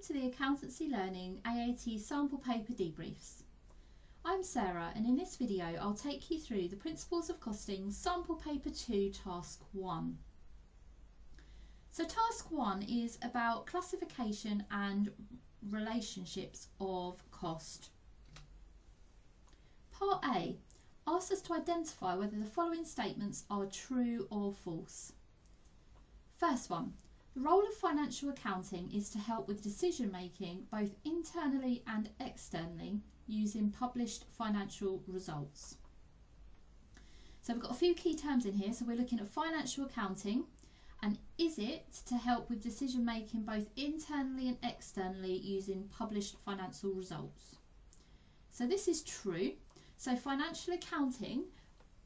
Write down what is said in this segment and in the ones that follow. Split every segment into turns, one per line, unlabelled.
to the Accountancy Learning AAT Sample Paper Debriefs. I'm Sarah, and in this video I'll take you through the Principles of Costing Sample Paper 2 Task 1. So Task 1 is about classification and relationships of cost. Part A asks us to identify whether the following statements are true or false. First one. The role of financial accounting is to help with decision making both internally and externally using published financial results. So we've got a few key terms in here. So we're looking at financial accounting, and is it to help with decision making both internally and externally using published financial results? So this is true. So financial accounting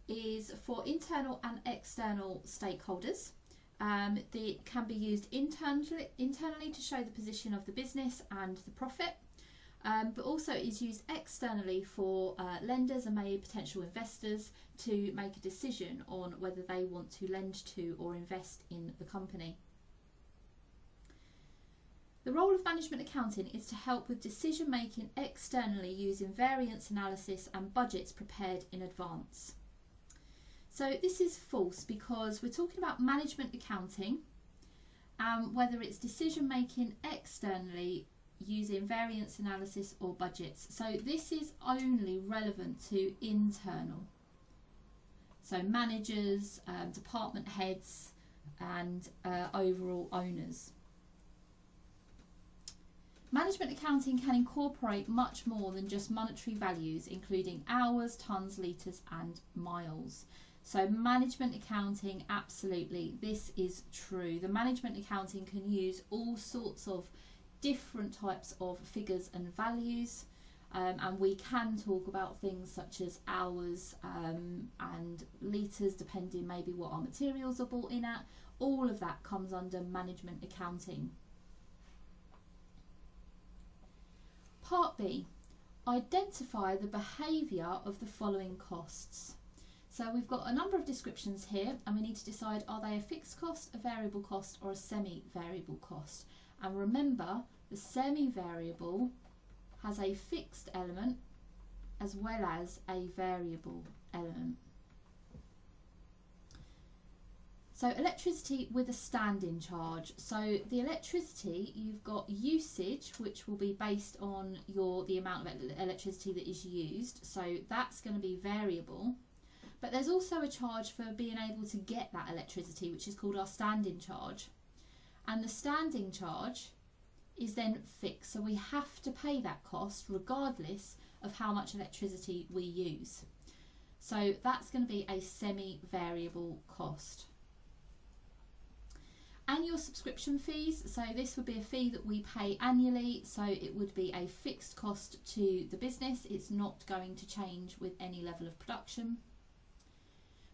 is for internal and external stakeholders. They can be used internally to show the position of the business and the profit, but also is used externally for lenders and maybe potential investors to make a decision on whether they want to lend to or invest in the company. The role of management accounting is to help with decision making externally using variance analysis and budgets prepared in advance. So this is false because we're talking about management accounting and whether it's decision making externally using variance analysis or budgets. So this is only relevant to internal. So managers, department heads and overall owners. Management accounting can incorporate much more than just monetary values, including hours, tonnes, litres and miles. So management accounting, absolutely, this is true. The management accounting can use all sorts of different types of figures and values, and we can talk about things such as hours and litres, depending maybe what our materials are bought in at. All of that comes under management accounting. Part B, identify the behaviour of the following costs. So we've got a number of descriptions here, and we need to decide, are they a fixed cost, a variable cost or a semi-variable cost? And remember, the semi-variable has a fixed element as well as a variable element. So electricity with a standing charge. So the electricity, you've got usage, which will be based on the amount of electricity that is used. So that's going to be variable. But there's also a charge for being able to get that electricity, which is called our standing charge. And the standing charge is then fixed. So we have to pay that cost regardless of how much electricity we use. So that's going to be a semi-variable cost. Annual subscription fees. So this would be a fee that we pay annually. So it would be a fixed cost to the business. It's not going to change with any level of production.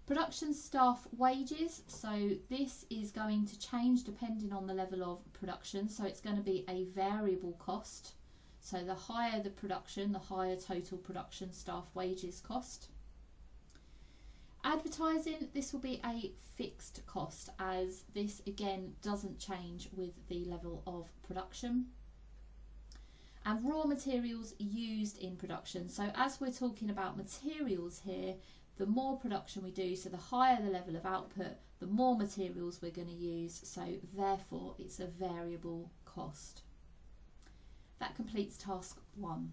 Production staff wages, so this is going to change depending on the level of production, so it's going to be a variable cost. So the higher the production, the higher total production staff wages cost. Advertising, this will be a fixed cost, as this again doesn't change with the level of production. And raw materials used in production, so as we're talking about materials here, the more production we do, so the higher the level of output, the more materials we're going to use, so therefore it's a variable cost. That completes task 1.